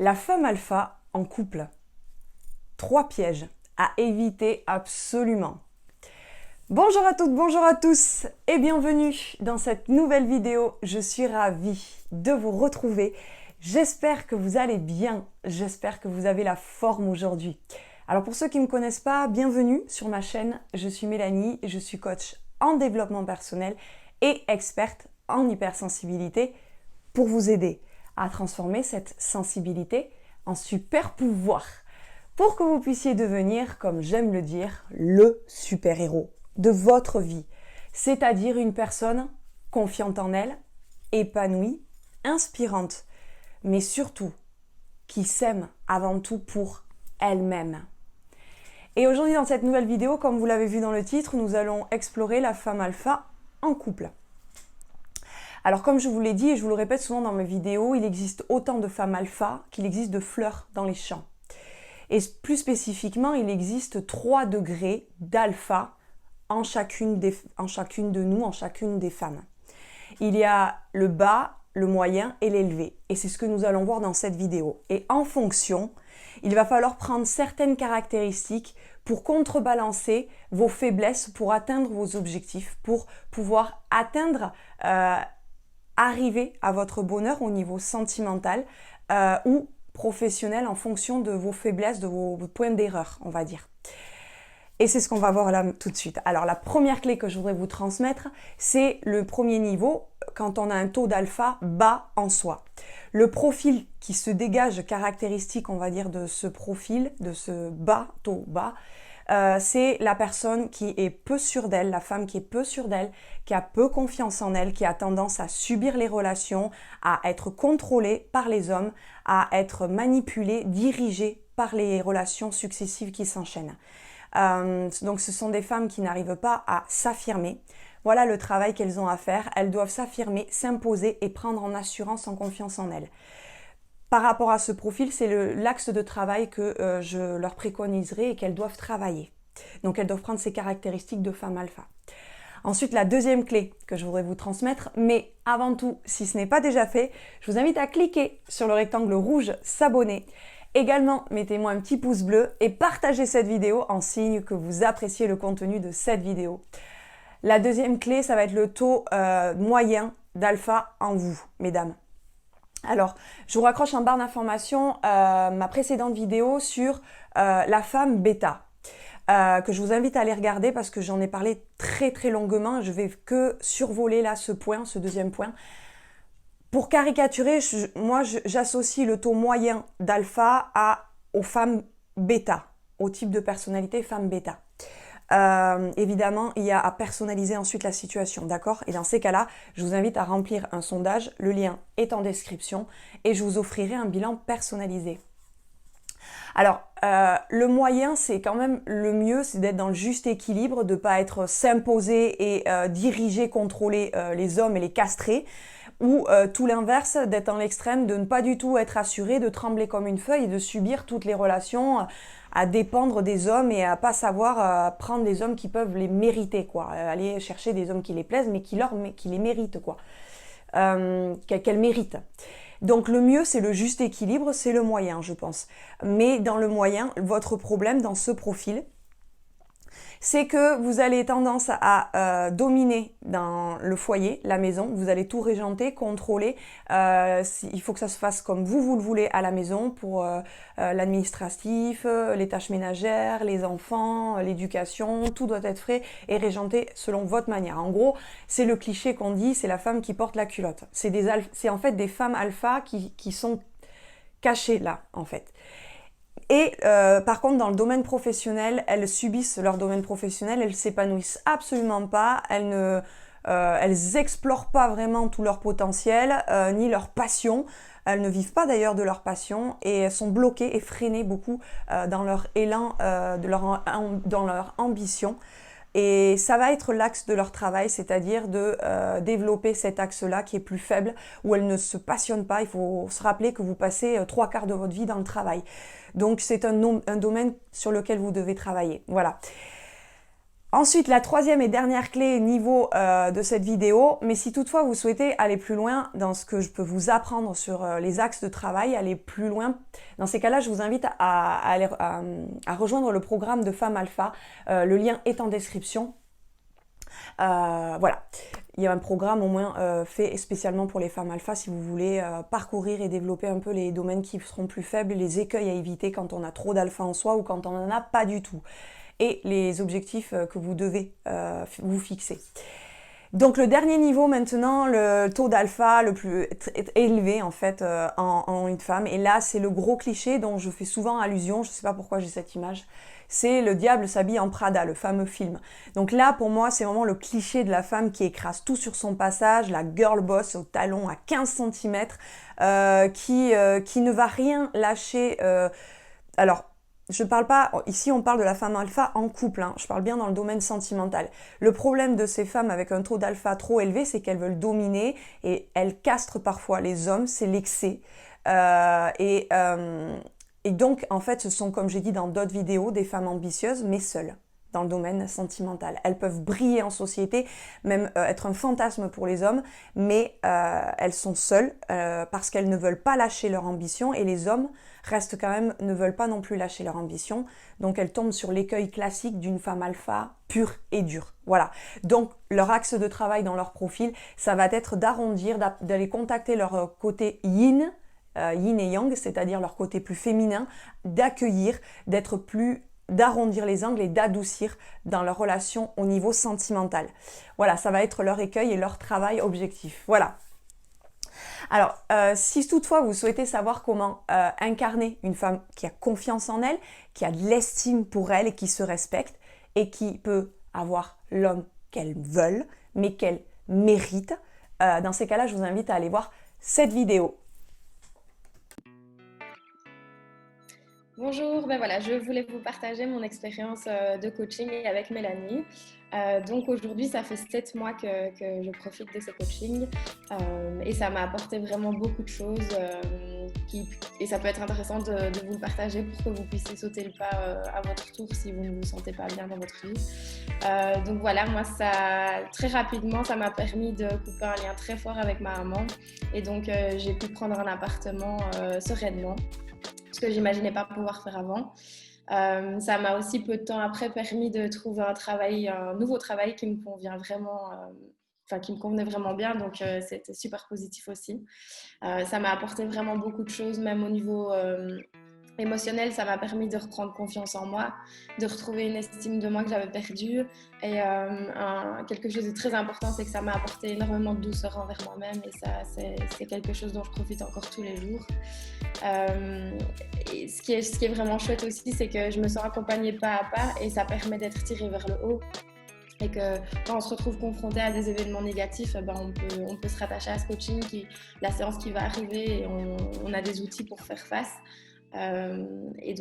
La femme alpha en couple. 3 pièges à éviter absolument. Bonjour à toutes, bonjour à tous et bienvenue dans cette nouvelle vidéo. Je suis ravie de vous retrouver. J'espère que vous allez bien, j'espère que vous avez la forme aujourd'hui. Alors pour ceux qui ne me connaissent pas, bienvenue sur ma chaîne. Je suis Mélanie, je suis coach en développement personnel et experte en hypersensibilité pour vous aider à transformer cette sensibilité en super pouvoir pour que vous puissiez devenir, comme j'aime le dire, le super-héros de votre vie, c'est-à-dire une personne confiante en elle, épanouie, inspirante, mais surtout qui s'aime avant tout pour elle-même. Et aujourd'hui dans cette nouvelle vidéo, comme vous l'avez vu dans le titre, nous allons explorer la femme alpha en couple. Alors comme je vous l'ai dit et je vous le répète souvent dans mes vidéos, il existe autant de femmes alpha qu'il existe de fleurs dans les champs. Et plus spécifiquement, il existe 3 degrés d'alpha en chacune de nous, en chacune des femmes. Il y a le bas, le moyen et l'élevé. Et c'est ce que nous allons voir dans cette vidéo. Et en fonction, il va falloir prendre certaines caractéristiques pour contrebalancer vos faiblesses, pour atteindre vos objectifs, pour pouvoir arriver à votre bonheur au niveau sentimental ou professionnel en fonction de vos faiblesses, de vos points d'erreur, on va dire. Et c'est ce qu'on va voir là tout de suite. Alors la première clé que je voudrais vous transmettre, c'est le premier niveau, quand on a un taux d'alpha bas en soi. Le profil qui se dégage, caractéristique, on va dire, de ce profil, de ce taux bas, c'est la personne qui est peu sûre d'elle, la femme qui est peu sûre d'elle, qui a peu confiance en elle, qui a tendance à subir les relations, à être contrôlée par les hommes, à être manipulée, dirigée par les relations successives qui s'enchaînent. Donc ce sont des femmes qui n'arrivent pas à s'affirmer. Voilà le travail qu'elles ont à faire. Elles doivent s'affirmer, s'imposer et prendre en assurance, en confiance en elles. Par rapport à ce profil, c'est l'axe de travail que je leur préconiserai et qu'elles doivent travailler. Donc elles doivent prendre ces caractéristiques de femme alpha. Ensuite, la deuxième clé que je voudrais vous transmettre, mais avant tout, si ce n'est pas déjà fait, je vous invite à cliquer sur le rectangle rouge « S'abonner ». Également, mettez-moi un petit pouce bleu et partagez cette vidéo en signe que vous appréciez le contenu de cette vidéo. La deuxième clé, ça va être le taux moyen d'alpha en vous, mesdames. Alors, je vous raccroche en barre d'information ma précédente vidéo sur la femme bêta, que je vous invite à aller regarder parce que j'en ai parlé très très longuement. Je vais que survoler là ce point, ce deuxième point. Pour caricaturer, moi j'associe le taux moyen d'alpha aux femmes bêta, au type de personnalité femme bêta. Évidemment, il y a à personnaliser ensuite la situation, d'accord? Et dans ces cas-là, je vous invite à remplir un sondage, le lien est en description, et je vous offrirai un bilan personnalisé. Alors, le moyen, c'est quand même le mieux, c'est d'être dans le juste équilibre, de ne pas être s'imposer et diriger, contrôler les hommes et les castrer, ou tout l'inverse, d'être dans l'extrême, de ne pas du tout être assuré, de trembler comme une feuille et de subir toutes les relations, à dépendre des hommes et à pas savoir prendre des hommes qui peuvent les mériter, quoi. Aller chercher des hommes qui les plaisent, mais qui les méritent, quoi. Qu'elles méritent. Donc le mieux, c'est le juste équilibre, c'est le moyen, je pense. Mais dans le moyen, votre problème dans ce profil, c'est que vous allez tendance à dominer dans le foyer, la maison, vous allez tout régenter, contrôler. Il faut que ça se fasse comme vous le voulez à la maison pour l'administratif, les tâches ménagères, les enfants, l'éducation, tout doit être fait et régenté selon votre manière. En gros, c'est le cliché qu'on dit, c'est la femme qui porte la culotte. C'est en fait des femmes alpha qui sont cachées là, en fait. Et par contre, dans le domaine professionnel, elles subissent leur domaine professionnel, elles s'épanouissent absolument pas, elles explorent pas vraiment tout leur potentiel, ni leur passion. Elles ne vivent pas d'ailleurs de leur passion et elles sont bloquées et freinées beaucoup dans leur élan, dans leur ambition. Et ça va être l'axe de leur travail, c'est-à-dire de développer cet axe-là qui est plus faible, où elles ne se passionnent pas. Il faut se rappeler que vous passez 3/4 de votre vie dans le travail. Donc c'est un domaine sur lequel vous devez travailler. Voilà. Ensuite, la troisième et dernière clé niveau de cette vidéo, mais si toutefois vous souhaitez aller plus loin dans ce que je peux vous apprendre sur les axes de travail, aller plus loin, dans ces cas-là, je vous invite à rejoindre le programme de Femme Alpha. Le lien est en description. Voilà, il y a un programme au moins fait spécialement pour les femmes alpha si vous voulez parcourir et développer un peu les domaines qui seront plus faibles, les écueils à éviter quand on a trop d'alpha en soi ou quand on n'en a pas du tout, et les objectifs que vous devez vous fixer. Donc le dernier niveau maintenant, le taux d'alpha le plus élevé en fait en une femme, et là c'est le gros cliché dont je fais souvent allusion, je ne sais pas pourquoi j'ai cette image, c'est le diable s'habille en Prada, le fameux film. Donc là pour moi c'est vraiment le cliché de la femme qui écrase tout sur son passage, la girl boss au talon à 15 cm, qui ne va rien lâcher. Alors, je parle pas, ici on parle de la femme alpha en couple, hein, je parle bien dans le domaine sentimental. Le problème de ces femmes avec un taux d'alpha trop élevé, c'est qu'elles veulent dominer et elles castrent parfois les hommes, c'est l'excès. Et donc en fait ce sont, comme j'ai dit dans d'autres vidéos, des femmes ambitieuses mais seules dans le domaine sentimental. Elles peuvent briller en société, même être un fantasme pour les hommes, mais elles sont seules parce qu'elles ne veulent pas lâcher leur ambition, et les hommes restent quand même, ne veulent pas non plus lâcher leur ambition. Donc elles tombent sur l'écueil classique d'une femme alpha pure et dure. Voilà. Donc leur axe de travail dans leur profil, ça va être d'arrondir, d'aller contacter leur côté yin, yin et yang, c'est-à-dire leur côté plus féminin, d'accueillir, d'arrondir les angles et d'adoucir dans leur relation au niveau sentimental. Voilà, ça va être leur écueil et leur travail objectif. Voilà. Alors, si toutefois vous souhaitez savoir comment incarner une femme qui a confiance en elle, qui a de l'estime pour elle et qui se respecte et qui peut avoir l'homme qu'elle veut, mais qu'elle mérite, dans ces cas-là, je vous invite à aller voir cette vidéo. Bonjour, ben voilà, je voulais vous partager mon expérience de coaching avec Mélanie. Donc aujourd'hui, ça fait 7 mois que je profite de ce coaching et ça m'a apporté vraiment beaucoup de choses et ça peut être intéressant de vous le partager pour que vous puissiez sauter le pas à votre tour si vous ne vous sentez pas bien dans votre vie. Donc voilà, moi très rapidement, ça m'a permis de couper un lien très fort avec ma maman, et donc j'ai pu prendre un appartement sereinement, ce que j'imaginais pas pouvoir faire avant. Ça m'a aussi peu de temps après permis de trouver un nouveau travail qui me convient vraiment, qui me convenait vraiment bien, donc c'était super positif aussi. Ça m'a apporté vraiment beaucoup de choses, même au niveau émotionnel. Ça m'a permis de reprendre confiance en moi, de retrouver une estime de moi que j'avais perdue, et quelque chose de très important, c'est que ça m'a apporté énormément de douceur envers moi-même, et ça c'est quelque chose dont je profite encore tous les jours. Et ce qui est vraiment chouette aussi, c'est que je me sens accompagnée pas à pas, et ça permet d'être tirée vers le haut, et que quand on se retrouve confronté à des événements négatifs, on peut se rattacher à ce coaching, la séance qui va arriver, et on a des outils pour faire face. Et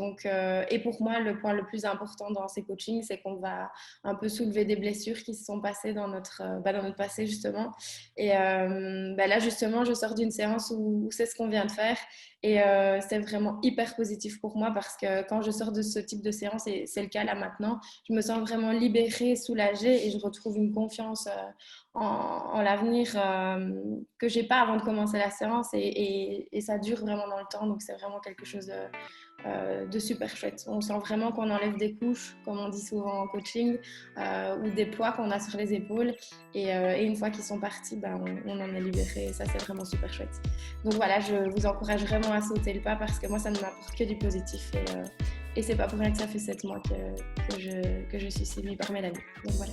pour moi, le point le plus important dans ces coachings, c'est qu'on va un peu soulever des blessures qui se sont passées dans notre passé justement. Et là justement, je sors d'une séance où c'est ce qu'on vient de faire, et c'est vraiment hyper positif pour moi, parce que quand je sors de ce type de séance, et c'est le cas là maintenant, je me sens vraiment libérée, soulagée, et je retrouve une confiance en l'avenir que j'ai pas avant de commencer la séance, et ça dure vraiment dans le temps, donc c'est vraiment quelque chose de super chouette. On sent vraiment qu'on enlève des couches, comme on dit souvent en coaching, ou des poids qu'on a sur les épaules, et une fois qu'ils sont partis, on en est libéré, et ça c'est vraiment super chouette. Donc voilà, je vous encourage vraiment à sauter le pas, parce que moi ça ne m'apporte que du positif, et c'est pas pour rien que ça fait 7 mois que je suis séduite par Mélanie. Donc voilà.